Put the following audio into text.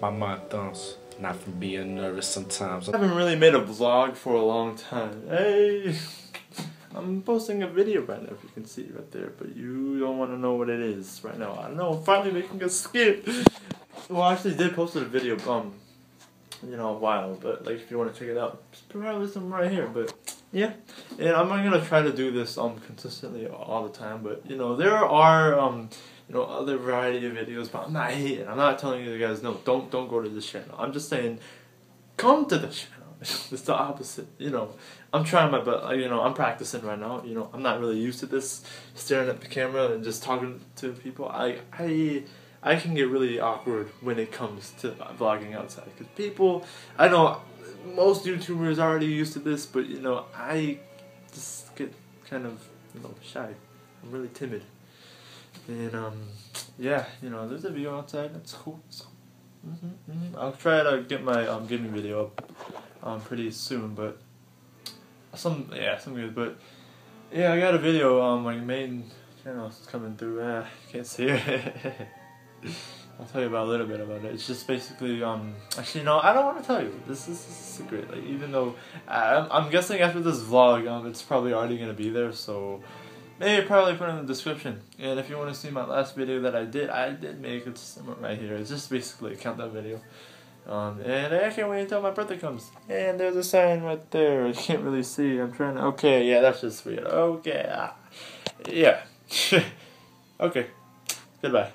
My mind thumbs, not from being nervous sometimes. I haven't really made a vlog for a long time. Hey, I'm posting a video right now, if you can see it right there, but you don't want to know what it is right now. I know, I'm finally making a skip. Well, I actually did post a video, a while, but like if you want to check it out, it's probably some right here. But yeah, and I'm not gonna try to do this consistently all the time. But there are other variety of videos. But I'm not hating. I'm not telling you guys no, don't go to this channel. I'm just saying come to the channel. It's the opposite. I'm trying my best. I'm practicing right now. I'm not really used to this, staring at the camera and just talking to people. I can get really awkward when it comes to vlogging outside, because people, I know most YouTubers are already used to this, but I just get kind of shy. I'm really timid, and yeah, there's a view outside. That's cool. I'll try to get my gaming video up pretty soon, but some good. But yeah, I got a video my main channel is coming through. Can't see it. I'll tell you about a little bit about it. It's just basically actually no, I don't want to tell you. This is a secret. Like, even though I'm guessing after this vlog it's probably already gonna be there, so maybe probably put it in the description. And if you want to see my last video that I did make, it's right here. It's just basically a countdown video. And I can't wait until my birthday comes. And there's a sign right there. I can't really see. I'm trying to. Okay, yeah, that's just weird. Okay, yeah. Okay. Goodbye.